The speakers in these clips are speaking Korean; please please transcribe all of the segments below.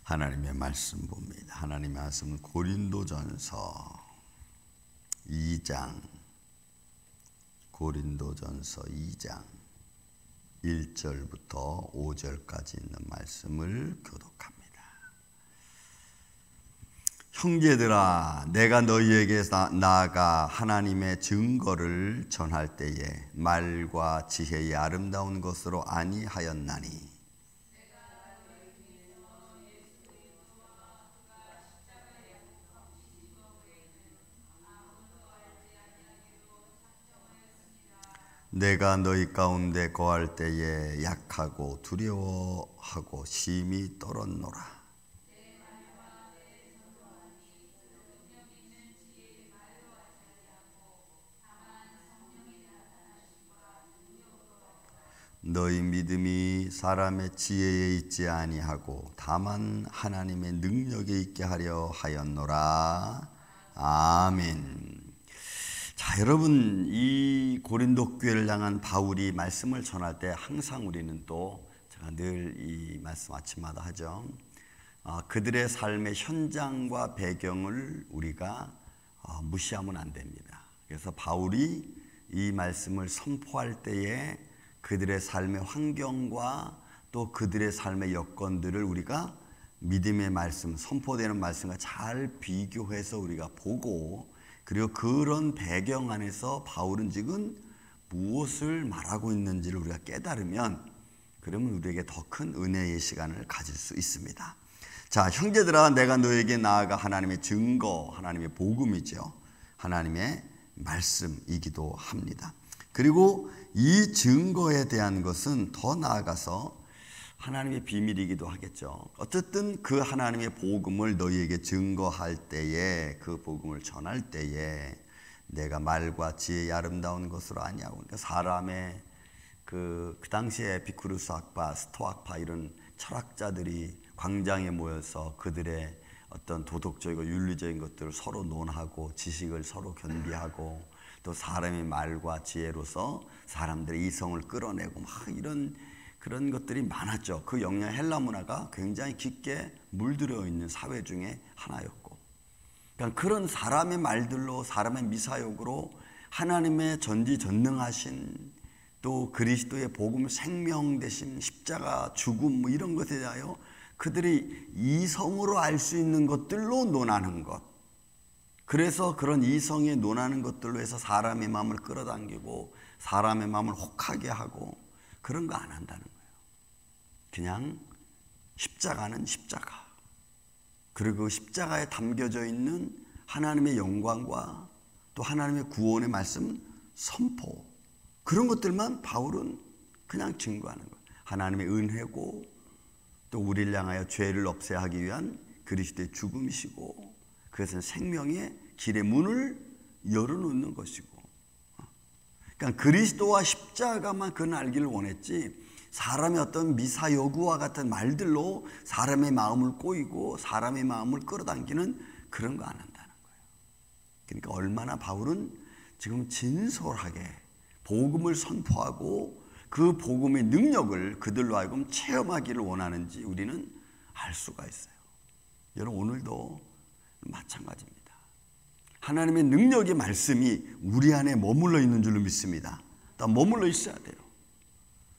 하나님의 말씀 봅니다. 하나님의 말씀은 고린도전서 2장 1절부터 5절까지 있는 말씀을 교독합니다. 형제들아, 내가 너희에게 나아가 하나님의 증거를 전할 때에 말과 지혜의 아름다운 것으로 아니하였나니 내가 너희 가운데 거할 때에 약하고 두려워하고 심히 떨었노라. 너희 믿음이 사람의 지혜에 있지 아니하고 다만 하나님의 능력에 있게 하려 하였노라. 아멘. 자, 여러분, 이 고린도 교회를 향한 바울이 말씀을 전할 때 항상 우리는 또 제가 늘 이 말씀 아침마다 하죠. 그들의 삶의 현장과 배경을 우리가 무시하면 안 됩니다. 그래서 바울이 이 말씀을 선포할 때에 그들의 삶의 환경과 또 그들의 삶의 여건들을 우리가 믿음의 말씀, 선포되는 말씀과 잘 비교해서 우리가 보고, 그리고 그런 배경 안에서 바울은 지금 무엇을 말하고 있는지를 우리가 깨달으면, 그러면 우리에게 더 큰 은혜의 시간을 가질 수 있습니다. 자, 형제들아, 내가 너에게 나아가 하나님의 증거, 하나님의 복음이죠. 하나님의 말씀이기도 합니다. 그리고 이 증거에 대한 것은 더 나아가서 하나님의 비밀이기도 하겠죠. 어쨌든 그 하나님의 복음을 너희에게 증거할 때에, 그 복음을 전할 때에 내가 말과 지혜의 아름다운 것으로 아니하고, 그러니까 사람의 그 당시에 에피쿠르스 학파, 스토아파 이런 철학자들이 광장에 모여서 그들의 어떤 도덕적이고 윤리적인 것들을 서로 논하고 지식을 서로 견비하고 또 사람의 말과 지혜로서 사람들의 이성을 끌어내고 막 이런 그런 것들이 많았죠. 그 영향 헬라 문화가 굉장히 깊게 물들어 있는 사회 중에 하나였고, 그러니까 그런 사람의 말들로, 사람의 미사역으로 하나님의 전지전능하신 또 그리스도의 복음 생명 대신 십자가 죽음 뭐 이런 것에 대하여 그들이 이성으로 알 수 있는 것들로 논하는 것, 그래서 그런 이성에 논하는 것들로 해서 사람의 마음을 끌어당기고 사람의 마음을 혹하게 하고 그런 거 안 한다는 거예요. 그냥 십자가는 십자가, 그리고 십자가에 담겨져 있는 하나님의 영광과 또 하나님의 구원의 말씀 선포, 그런 것들만 바울은 그냥 증거하는 거예요. 하나님의 은혜고 또 우리를 향하여 죄를 없애야 하기 위한 그리스도의 죽음이시고, 그것은 생명의 길의 문을 열어놓는 것이고, 그러니까 그리스도와 십자가만 그는 알기를 원했지, 사람의 어떤 미사여구와 같은 말들로 사람의 마음을 꼬이고 사람의 마음을 끌어당기는 그런 거 안 한다는 거예요. 그러니까 얼마나 바울은 지금 진솔하게 복음을 선포하고 그 복음의 능력을 그들로 하여금 체험하기를 원하는지 우리는 알 수가 있어요. 여러분, 오늘도 마찬가지입니다. 하나님의 능력의 말씀이 우리 안에 머물러 있는 줄로 믿습니다. 또 머물러 있어야 돼요.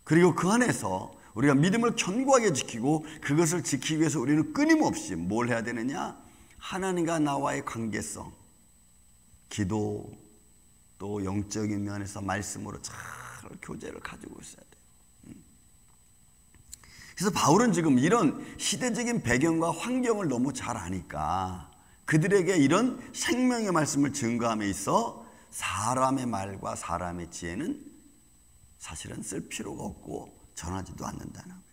그리고 그 안에서 우리가 믿음을 견고하게 지키고 그것을 지키기 위해서 우리는 끊임없이 뭘 해야 되느냐? 하나님과 나와의 관계성, 기도, 또 영적인 면에서 말씀으로 잘 교제를 가지고 있어야 돼요. 그래서 바울은 지금 이런 시대적인 배경과 환경을 너무 잘 아니까 그들에게 이런 생명의 말씀을 증거함에 있어 사람의 말과 사람의 지혜는 사실은 쓸 필요가 없고 전하지도 않는다는 거예요.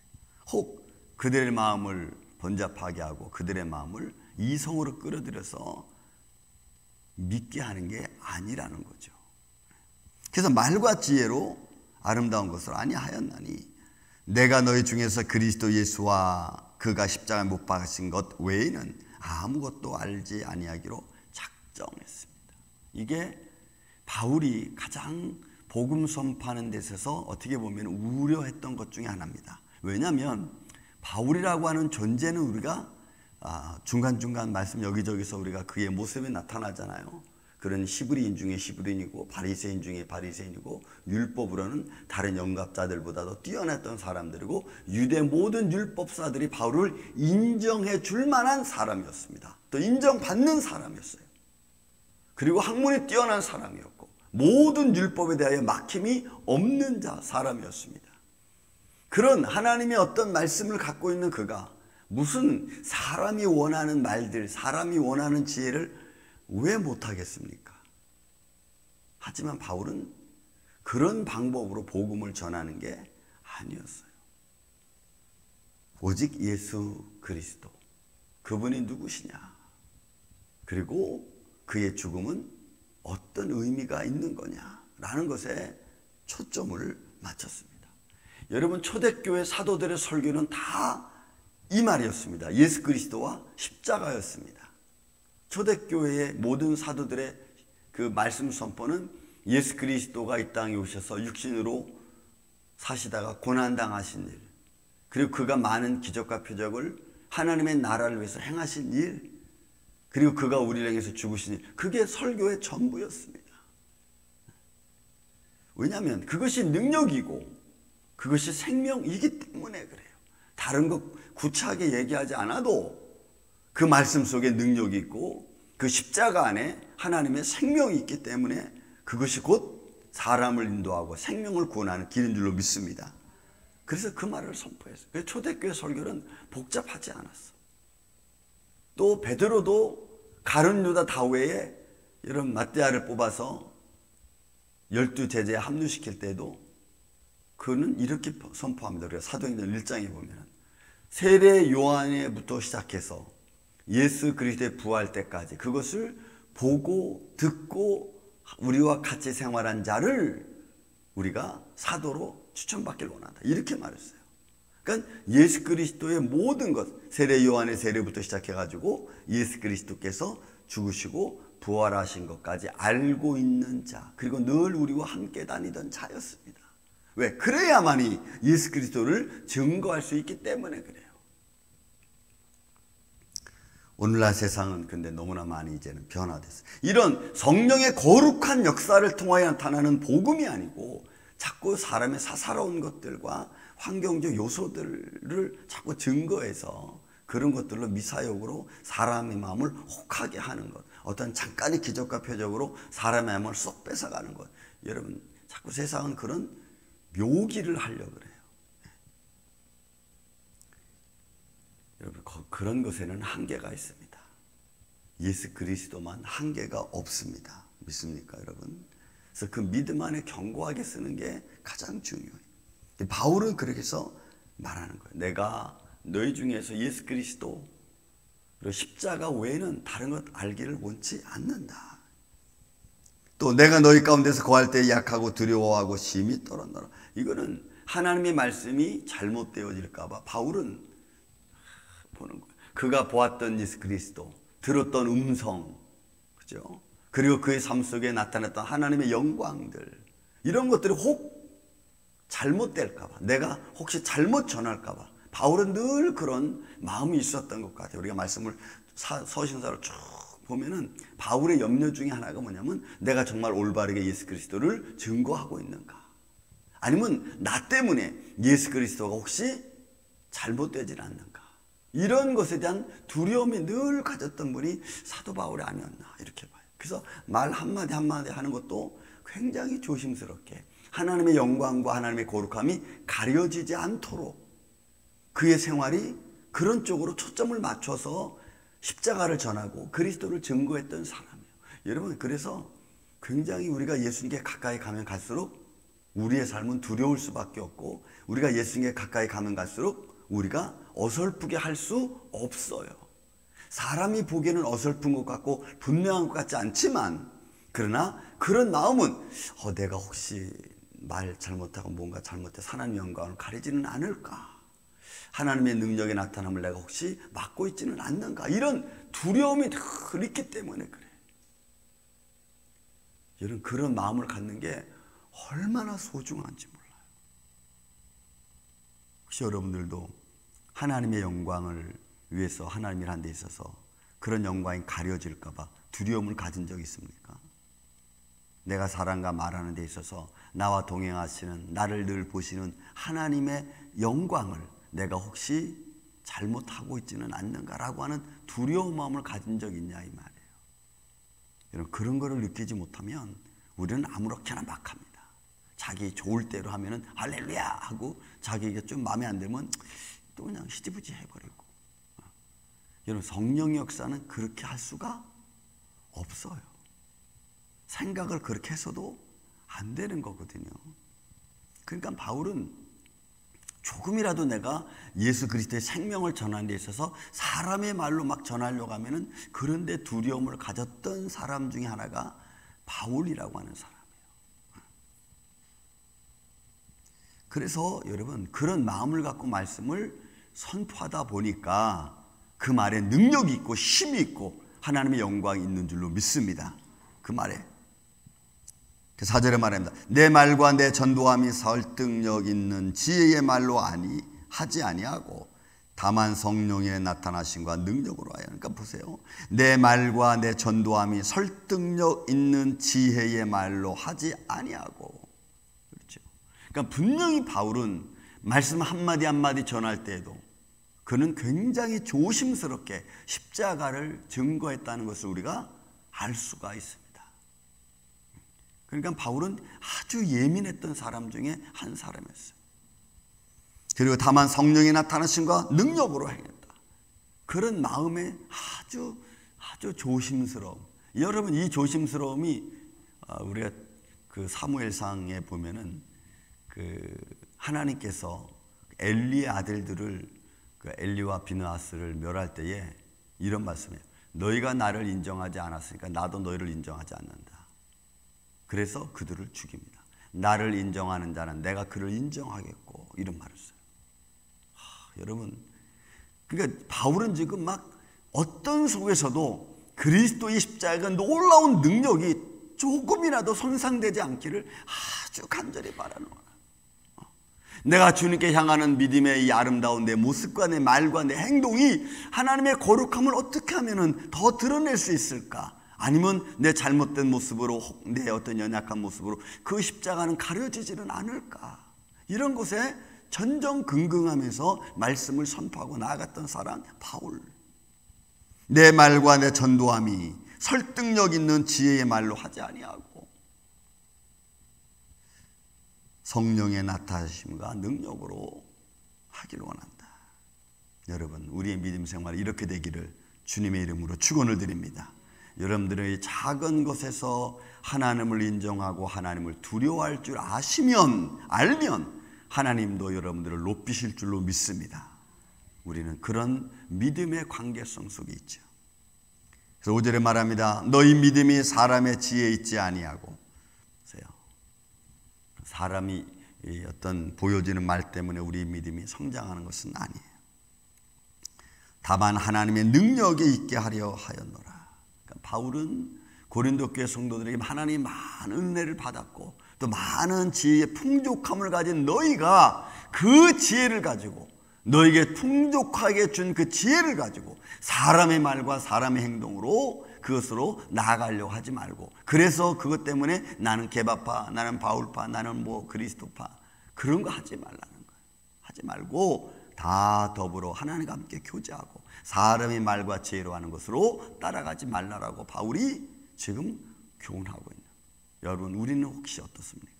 혹 그들의 마음을 번잡하게 하고 그들의 마음을 이성으로 끌어들여서 믿게 하는 게 아니라는 거죠. 그래서 말과 지혜로 아름다운 것을 아니하였나니 내가 너희 중에서 그리스도 예수와 그가 십자가에 못 박으신 것 외에는 아무것도 알지 아니하기로 작정했습니다. 이게 바울이 가장 복음 선포하는 데 있어서 어떻게 보면 우려했던 것 중에 하나입니다. 왜냐하면 바울이라고 하는 존재는 우리가 중간중간 말씀 여기저기서 우리가 그의 모습이 나타나잖아요. 그런 히브리인 중에 히브리인이고 바리새인 중에 바리새인이고 율법으로는 다른 영갑자들보다도 뛰어났던 사람들이고 유대 모든 율법사들이 바울을 인정해 줄 만한 사람이었습니다. 또 인정받는 사람이었어요. 그리고 학문이 뛰어난 사람이었고 모든 율법에 대하여 막힘이 없는 사람이었습니다. 그런 하나님의 어떤 말씀을 갖고 있는 그가 무슨 사람이 원하는 말들, 사람이 원하는 지혜를 왜 못하겠습니까? 하지만 바울은 그런 방법으로 복음을 전하는 게 아니었어요. 오직 예수 그리스도, 그분이 누구시냐? 그리고 그의 죽음은 어떤 의미가 있는 거냐라는 것에 초점을 맞췄습니다. 여러분, 초대교회 사도들의 설교는 다 이 말이었습니다. 예수 그리스도와 십자가였습니다. 초대교회의 모든 사도들의 그 말씀 선포는 예수 그리스도가 이 땅에 오셔서 육신으로 사시다가 고난당하신 일, 그리고 그가 많은 기적과 표적을 하나님의 나라를 위해서 행하신 일, 그리고 그가 우리를 향해서 죽으신 일, 그게 설교의 전부였습니다. 왜냐하면 그것이 능력이고 그것이 생명이기 때문에 그래요. 다른 것 구차하게 얘기하지 않아도 그 말씀 속에 능력이 있고 그 십자가 안에 하나님의 생명이 있기 때문에 그것이 곧 사람을 인도하고 생명을 구원하는 길인 줄로 믿습니다. 그래서 그 말을 선포했어요. 그래서 초대교회 설교는 복잡하지 않았어. 또 베드로도 가룟 유다 다외에 이런 마띠아를 뽑아서 12 제자에 합류시킬 때도 그는 이렇게 선포합니다. 우리가 사도행전 1장에 보면 세례 요한에부터 시작해서 예수 그리스도의 부활 때까지 그것을 보고 듣고 우리와 같이 생활한 자를 우리가 사도로 추천받길 원한다. 이렇게 말했어요. 그러니까 예수 그리스도의 모든 것, 세례 요한의 세례부터 시작해가지고 예수 그리스도께서 죽으시고 부활하신 것까지 알고 있는 자, 그리고 늘 우리와 함께 다니던 자였습니다. 왜? 그래야만이 예수 그리스도를 증거할 수 있기 때문에 그래요. 오늘날 세상은 근데 너무나 많이 이제는 변화됐어요. 이런 성령의 거룩한 역사를 통하여 나타나는 복음이 아니고 자꾸 사람의 사사로운 것들과 환경적 요소들을 자꾸 증거해서 그런 것들로 미사역으로 사람의 마음을 혹하게 하는 것, 어떤 잠깐의 기적과 표적으로 사람의 마음을 쏙 뺏어가는 것. 여러분, 자꾸 세상은 그런 묘기를 하려고 그래요. 여러분, 그런 것에는 한계가 있습니다. 예수 그리스도만 한계가 없습니다. 믿습니까, 여러분? 그래서 그 믿음 안에 견고하게 쓰는 게 가장 중요해요. 바울은 그렇게 해서 말하는 거예요. 내가 너희 중에서 예수 그리스도 그리고 십자가 외에는 다른 것 알기를 원치 않는다. 또 내가 너희 가운데서 거할 때 약하고 두려워하고 심히 떨었노라. 이거는 하나님의 말씀이 잘못되어질까 봐 바울은 보는 거예요. 그가 보았던 예수 그리스도, 들었던 음성, 그죠? 그리고 그의 삶 속에 나타났던 하나님의 영광들, 이런 것들이 혹 잘못될까 봐, 내가 혹시 잘못 전할까 봐 바울은 늘 그런 마음이 있었던 것 같아요. 우리가 말씀을 서신서를 쭉 보면은 바울의 염려 중에 하나가 뭐냐면 내가 정말 올바르게 예수 그리스도를 증거하고 있는가, 아니면 나 때문에 예수 그리스도가 혹시 잘못되질 않는가, 이런 것에 대한 두려움이 늘 가졌던 분이 사도 바울이 아니었나 이렇게 봐요. 그래서 말 한마디 한마디 하는 것도 굉장히 조심스럽게 하나님의 영광과 하나님의 거룩함이 가려지지 않도록 그의 생활이 그런 쪽으로 초점을 맞춰서 십자가를 전하고 그리스도를 증거했던 사람이에요. 여러분, 그래서 굉장히 우리가 예수님께 가까이 가면 갈수록 우리의 삶은 두려울 수밖에 없고, 우리가 예수님께 가까이 가면 갈수록 우리가 어설프게 할 수 없어요. 사람이 보기에는 어설픈 것 같고 분명한 것 같지 않지만, 그러나 그런 마음은 내가 혹시 말 잘못하고 뭔가 잘못해서 하나님의 영광을 가리지는 않을까, 하나님의 능력의 나타남을 내가 혹시 막고 있지는 않는가, 이런 두려움이 늘 있기 때문에 그래. 여러분, 그런 마음을 갖는 게 얼마나 소중한지 몰라요. 혹시 여러분들도 하나님의 영광을 위해서 하나님이란 데 있어서 그런 영광이 가려질까 봐 두려움을 가진 적이 있습니까? 내가 사람과 말하는 데 있어서 나와 동행하시는, 나를 늘 보시는 하나님의 영광을 내가 혹시 잘못하고 있지는 않는가라고 하는 두려운 마음을 가진 적이 있냐 이 말이에요. 여러분, 그런 거를 느끼지 못하면 우리는 아무렇게나 막 합니다. 자기 좋을 대로 하면은 할렐루야 하고, 자기가 좀 마음에 안 들면 또 그냥 히지부지 해버리고. 여러분, 성령의 역사는 그렇게 할 수가 없어요. 생각을 그렇게 해서도 안 되는 거거든요. 그러니까 바울은 조금이라도 내가 예수 그리스도의 생명을 전하는 데 있어서 사람의 말로 막 전하려고 하면은 그런데 두려움을 가졌던 사람 중에 하나가 바울이라고 하는 사람이에요. 그래서 여러분, 그런 마음을 갖고 말씀을 선포하다 보니까 그 말에 능력이 있고 힘이 있고 하나님의 영광이 있는 줄로 믿습니다. 그 말에 4절에 말합니다. 내 말과 내 전도함이 설득력 있는 지혜의 말로 하지 아니하고 다만 성령의 나타나심과 능력으로 하여. 그러니까 보세요. 내 말과 내 전도함이 설득력 있는 지혜의 말로 하지 아니하고. 그렇죠. 그러니까 분명히 바울은 말씀 한마디 한마디 전할 때에도 그는 굉장히 조심스럽게 십자가를 증거했다는 것을 우리가 알 수가 있습니다. 그러니까 바울은 아주 예민했던 사람 중에 한 사람이었어요. 그리고 다만 성령이 나타나심과 능력으로 행했다. 그런 마음에 아주 조심스러움. 여러분, 이 조심스러움이 우리가 그 사무엘상에 보면은 그 하나님께서 엘리의 아들들을, 그 엘리와 비느하스를 멸할 때에 이런 말씀이에요. 너희가 나를 인정하지 않았으니까 나도 너희를 인정하지 않는다. 그래서 그들을 죽입니다. 나를 인정하는 자는 내가 그를 인정하겠고, 이런 말을 써요. 여러분, 그러니까 바울은 지금 막 어떤 속에서도 그리스도의 십자가가 놀라운 능력이 조금이라도 손상되지 않기를 아주 간절히 바라는 거야. 내가 주님께 향하는 믿음의 이 아름다운 내 모습과 내 말과 내 행동이 하나님의 거룩함을 어떻게 하면 더 드러낼 수 있을까? 아니면 내 잘못된 모습으로, 내 어떤 연약한 모습으로 그 십자가는 가려지지는 않을까? 이런 곳에 전전긍긍하면서 말씀을 선포하고 나아갔던 사람 바울. 내 말과 내 전도함이 설득력 있는 지혜의 말로 하지 아니하고 성령의 나타나심과 능력으로 하기를 원한다. 여러분, 우리의 믿음 생활이 이렇게 되기를 주님의 이름으로 축원을 드립니다. 여러분들의 작은 것에서 하나님을 인정하고 하나님을 두려워할 줄 알면 하나님도 여러분들을 높이실 줄로 믿습니다. 우리는 그런 믿음의 관계성 속에 있죠. 그래서 5절에 말합니다. 너희 믿음이 사람의 지혜에 있지 아니하고. 사람이 어떤 보여지는 말 때문에 우리 믿음이 성장하는 것은 아니에요. 다만 하나님의 능력에 있게 하려 하였노라. 그러니까 바울은 고린도 교회 성도들에게 하나님이 많은 은혜를 받았고 또 많은 지혜의 풍족함을 가진 너희가 그 지혜를 가지고, 너에게 풍족하게 준 그 지혜를 가지고 사람의 말과 사람의 행동으로 그것으로 나아가려고 하지 말고, 그래서 그것 때문에 나는 개바파, 나는 바울파, 나는 뭐 그리스도파, 그런 거 하지 말라는 거예요. 하지 말고 다 더불어 하나님과 함께 교제하고 사람의 말과 지혜로 하는 것으로 따라가지 말라라고 바울이 지금 교훈하고 있는. 여러분, 우리는 혹시 어떻습니까?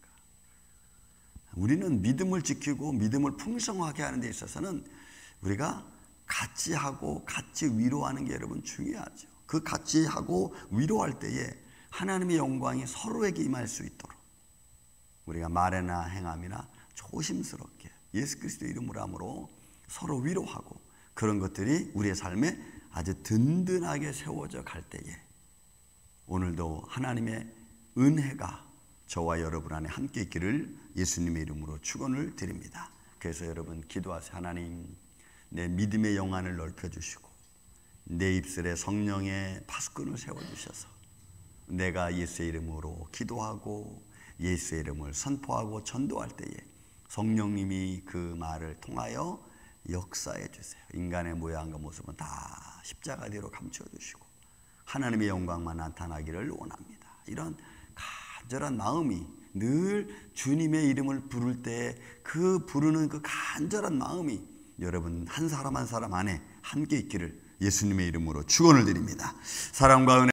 우리는 믿음을 지키고 믿음을 풍성하게 하는 데 있어서는 우리가 같이 하고 같이 위로하는 게 여러분 중요하죠. 그 같이 하고 위로할 때에 하나님의 영광이 서로에게 임할 수 있도록 우리가 말이나 행함이나 조심스럽게 예수 그리스도의 이름으로 함으로 서로 위로하고, 그런 것들이 우리의 삶에 아주 든든하게 세워져 갈 때에 오늘도 하나님의 은혜가 저와 여러분 안에 함께 있기를 예수님의 이름으로 축원을 드립니다. 그래서 여러분 기도하세요. 하나님, 내 믿음의 영안을 넓혀주시고 내 입술에 성령의 파수꾼을 세워주셔서 내가 예수의 이름으로 기도하고 예수의 이름을 선포하고 전도할 때에 성령님이 그 말을 통하여 역사해 주세요. 인간의 모양과 모습은 다 십자가 뒤로 감춰 주시고 하나님의 영광만 나타나기를 원합니다. 이런 간절한 마음이 늘 주님의 이름을 부를 때 그 부르는 그 간절한 마음이 여러분 한 사람 한 사람 안에 함께 있기를 예수님의 이름으로 축원을 드립니다. 사랑과 은혜